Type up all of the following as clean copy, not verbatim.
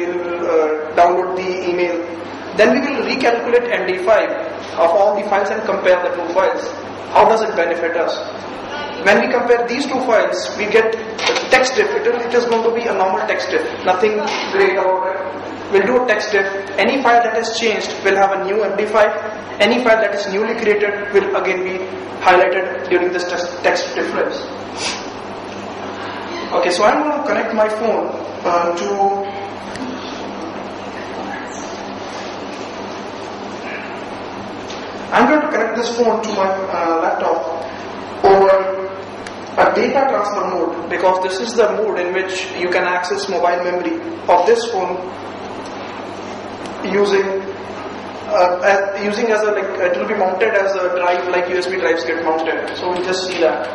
download the email. Then we will recalculate MD5 of all the files and compare the two files. How does it benefit us? When we compare these two files, we get text diff. It is going to be a normal text diff. Nothing great about it. We'll do a text diff. Any file that has changed will have a new MD5. Any file that is newly created will again be highlighted during this text difference. Okay, so I'm going to connect my phone I'm going to connect this phone to my laptop over a data transfer mode, because this is the mode in which you can access mobile memory of this phone using as a, it will be mounted as a drive, like USB drives get mounted. So we'll just see that.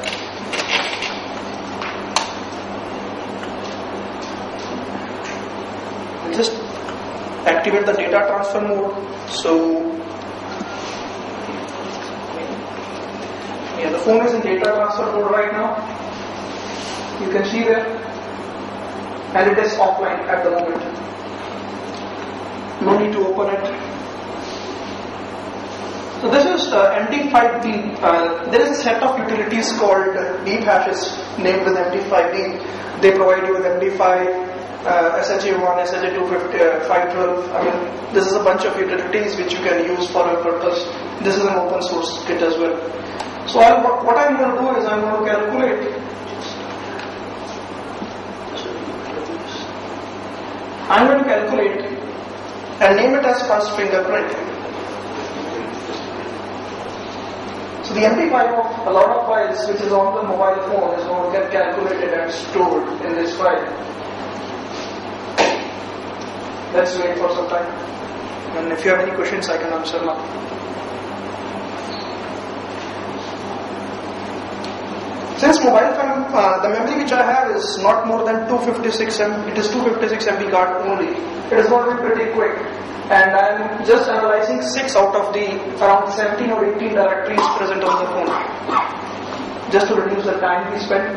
We'll just activate the data transfer mode. So the phone is in data transfer mode right now. You can see there, and it is offline at the moment. No need to open it. So this is MD5D. There is a set of utilities called deep hashes named with MD5D. They provide you with MD5, SHA1, SHA2, 512. I mean, this is a bunch of utilities which you can use for a purpose. This is an open source kit as well. So what I'm going to do is I'm going to calculate. I'm going to calculate and name it as first fingerprint. So the MD5 of a lot of files which is on the mobile phone is going to get calculated and stored in this file. Let's wait for some time. And if you have any questions, I can answer now. Since mobile phone, the memory which I have is not more than 256 MB, it is 256 MB card only. It is going to be pretty quick. And I am just analyzing 6 out of the around 17 or 18 directories present on the phone, just to reduce the time we spend.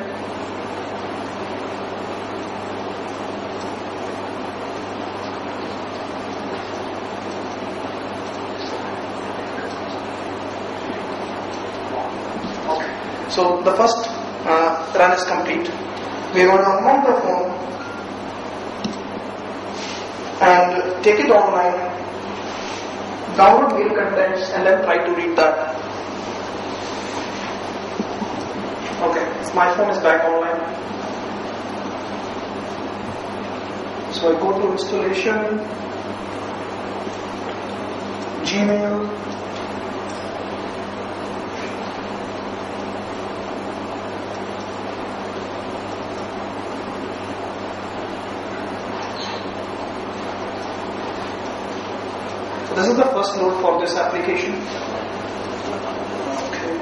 Okay, so the first run is complete. We are going to unmount the phone and take it online, download mail contents, and then try to read that. Okay, my phone is back online. So I go to installation, Gmail, this is the first node for this application. Okay.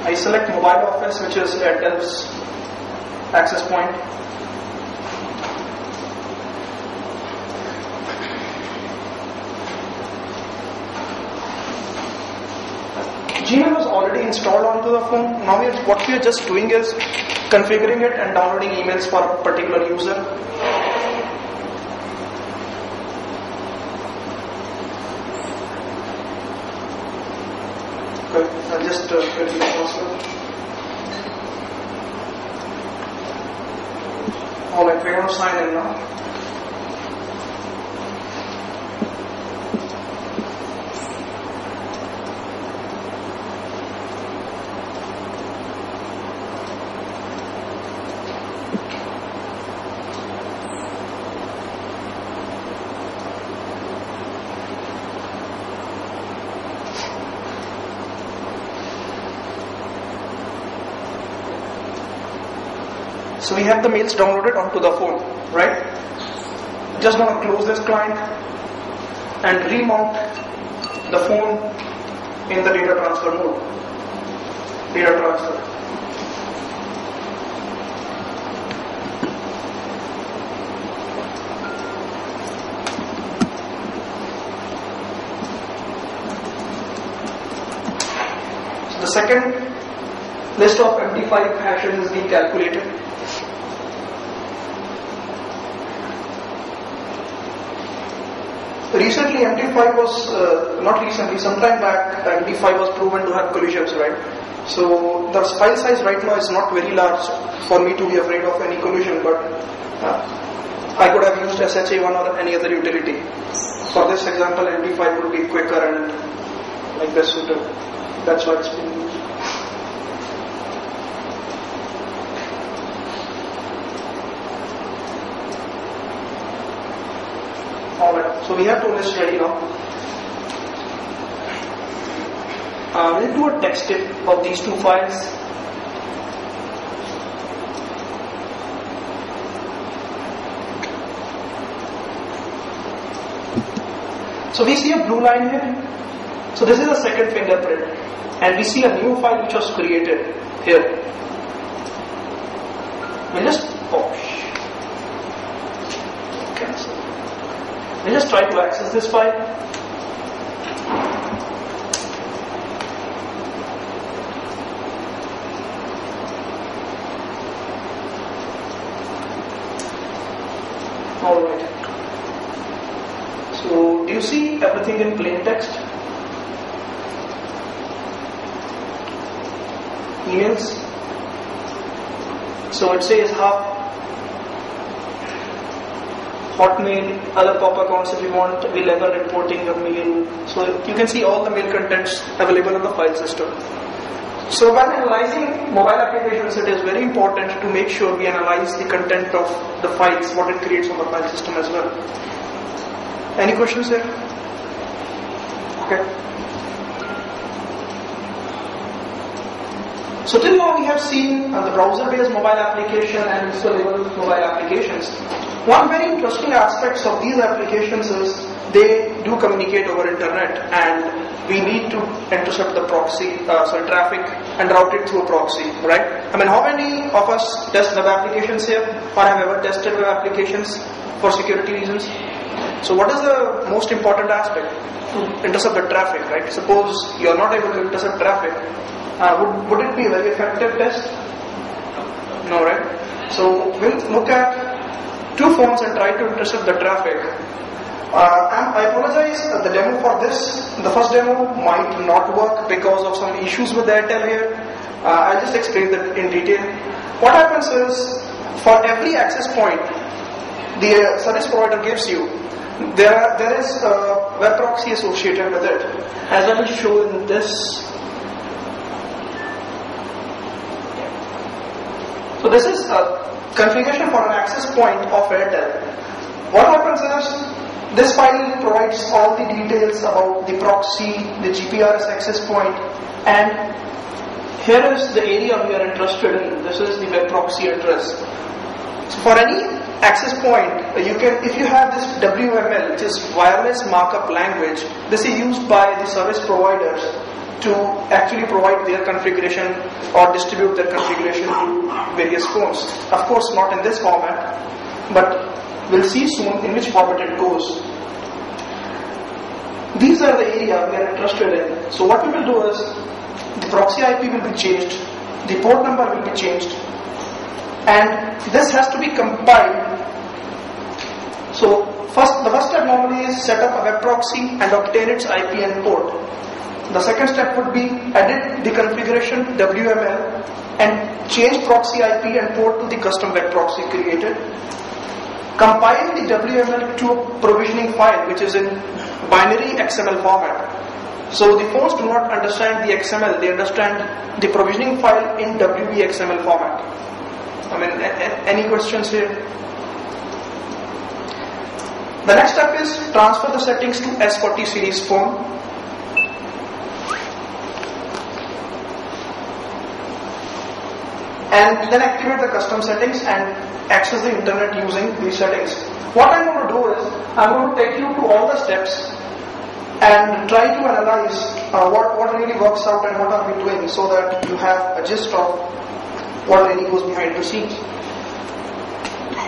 I select mobile office, which is Airtel's access point. Gmail was already installed onto the phone. Now what we are just doing is configuring it and downloading emails for a particular user. I'll just get the password. Alright, we're going to sign in now. So we have the mails downloaded onto the phone, right? Just going to close this client and remount the phone in the data transfer mode. Data transfer. So the second list of MD5 hashes is being calculated. Recently MD5 was, not recently, sometime back, MD5 was proven to have collisions, right? So the file size right now is not very large for me to be afraid of any collision, but I could have used SHA1 or any other utility. For this example, MD5 would be quicker and like best suited. That's why it's been used. Alright, so we have two lists ready now. We'll do a text tip of these two files. So we see a blue line here. So this is the second fingerprint. And we see a new file which was created here. We'll just cancel. We'll just try to access this file. Alright. So do you see everything in plain text? Emails. So it says Hotmail, other pop accounts if you want, will ever reporting your mail. So you can see all the mail contents available in the file system. So when analyzing mobile applications, it is very important to make sure we analyze the content of the files, what it creates on the file system as well. Any questions here? Okay. So till now we have seen the browser-based mobile application and installable mobile applications. One very interesting aspect of these applications is they do communicate over internet, and we need to intercept the traffic and route it through a proxy, right? I mean, how many of us test web applications here or have ever tested web applications for security reasons? So what is the most important aspect? To intercept the traffic, right? Suppose you are not able to intercept traffic. Would it be a very effective test? No, right? So we'll look at two phones and try to intercept the traffic. I apologize, the demo for this, the first demo might not work because of some issues with Airtel here. I'll just explain that in detail. What happens is, for every access point the service provider gives you, there is a web proxy associated with it, as I will show in this. So this is a configuration for an access point of Airtel. What happens is, this file provides all the details about the proxy, the GPRS access point, and here is the area we are interested in. This is the web proxy address. So for any access point, you can, if you have this WML, which is wireless markup language, this is used by the service providers to actually provide their configuration or distribute their configuration to various phones. Of course, not in this format, but we'll see soon in which format it goes. These are the area we are interested in. So what we will do is, the proxy IP will be changed, the port number will be changed, and this has to be compiled. So the first step normally is set up a web proxy and obtain its IP and port. The second step would be edit the configuration WML and change proxy IP and port to the custom web proxy created. Compile the WML to a provisioning file which is in binary XML format. So the phones do not understand the XML, they understand the provisioning file in WB XML format. I mean, any questions here? The next step is transfer the settings to S40 series phone. And then activate the custom settings and access the internet using these settings. What I'm going to do is, I'm going to take you to all the steps and try to analyze what really works out and what are we doing, so that you have a gist of what really goes behind the scenes.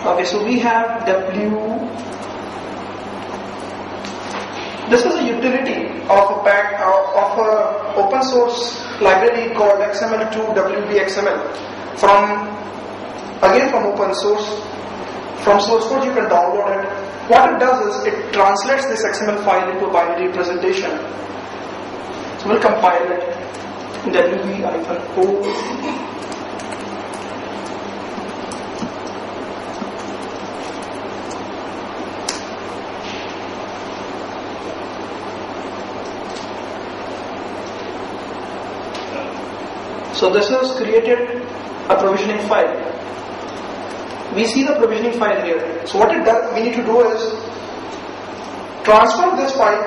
Okay, so we have This is a utility of a open source library called XML2 WBXML from open source. From source code you can download it. What it does is it translates this XML file into a binary representation. So we'll compile it. wb-o. So this has created a provisioning file. We see the provisioning file here. So what it does, we need to do is transfer this file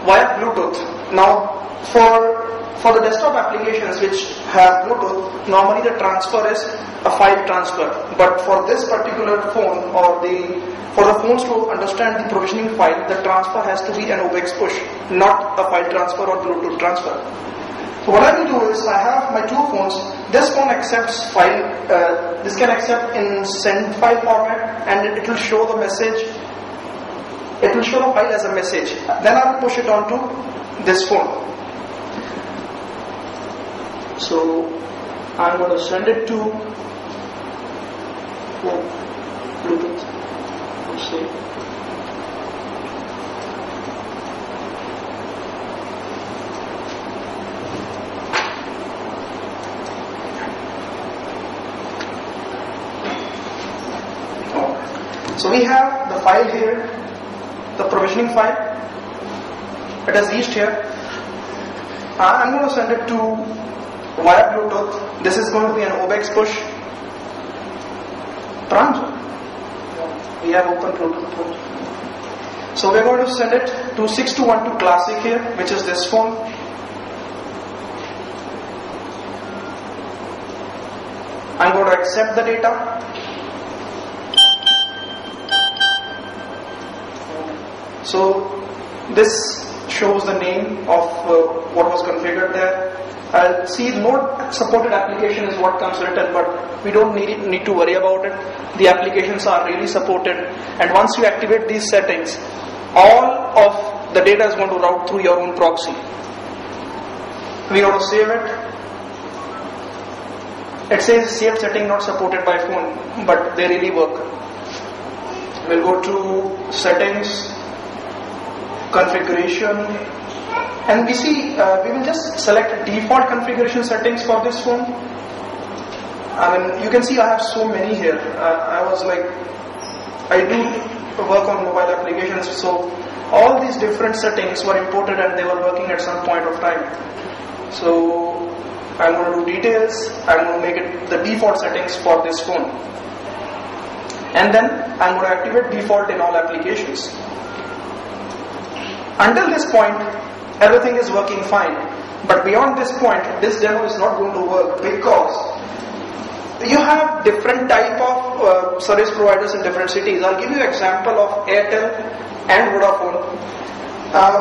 via Bluetooth. Now for the desktop applications which have Bluetooth, normally the transfer is a file transfer. But for this particular phone, or for the phones to understand the provisioning file, the transfer has to be an OBX push, not a file transfer or Bluetooth transfer. So what I will do is, I have my two phones. This phone accepts file, this can accept in send file format, and it will show the message, it will show the file as a message. Then I will push it onto this phone. So I'm going to send it to Bluetooth. Let's see. So we have the file here, the provisioning file. It has reached here. I'm going to send it to via Bluetooth. This is going to be an OBX push. Pranj? We have open Bluetooth. So we're going to send it to 6212 Classic here, which is this phone. I'm going to accept the data. So this shows the name of what was configured there. I'll see node supported application is what comes written, but we don't need to worry about it. The applications are really supported, and once you activate these settings, all of the data is going to route through your own proxy. We want to save it. It says save setting not supported by phone, but they really work. We'll go to settings, configuration, and we see we will just select default configuration settings for this phone. I mean, you can see I have so many here. I do work on mobile applications, so all these different settings were imported and they were working at some point of time. So I'm going to do details. I'm going to make it the default settings for this phone, and then I'm going to activate default in all applications. Until this point, everything is working fine. But beyond this point, this demo is not going to work because you have different type of service providers in different cities. I'll give you an example of Airtel and Vodafone.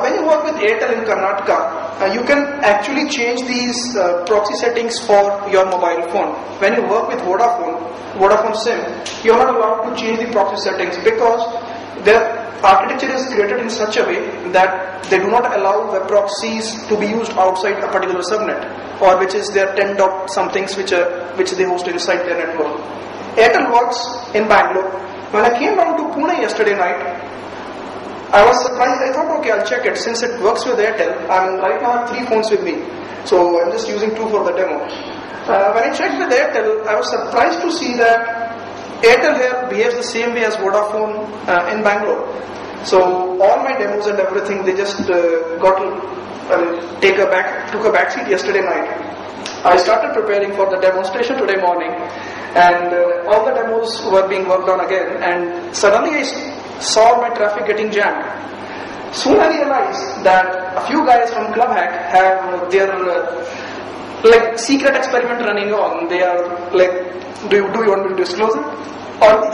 When you work with Airtel in Karnataka, you can actually change these proxy settings for your mobile phone. When you work with Vodafone SIM, you are not allowed to change the proxy settings because their architecture is created in such a way that they do not allow web proxies to be used outside a particular subnet, or which is their 10 dot somethings which they host inside their network. Airtel works in Bangalore. When I came down to Pune yesterday night, I was surprised. I thought, okay, I'll check it. Since it works with Airtel, right now I have 3 phones with me, so I'm just using 2 for the demo. When I checked with Airtel, I was surprised to see that Airtel here behaves the same way as Vodafone in Bangalore. So all my demos and everything, they just took a backseat yesterday night. I started preparing for the demonstration today morning, and all the demos were being worked on again, and suddenly I saw my traffic getting jammed. Soon I realized that a few guys from ClubHack have their secret experiment running on. They are do you want me to disclose it?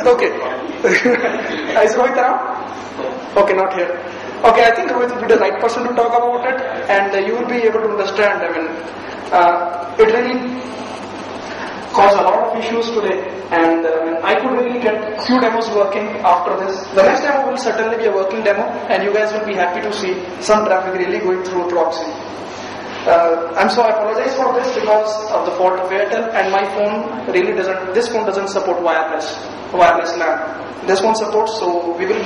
Okay. Is Rohit around? Okay, not here. Okay, I think Rohit will be the right person to talk about it, and you will be able to understand. I mean, it really caused a lot of issues today, and I could really get a few demos working after this. The next demo will certainly be a working demo, and you guys will be happy to see some traffic really going through a proxy. I apologize for this because of the fault of Airtel, and my phone really doesn't, this phone doesn't support wireless LAN. this one supports, so we will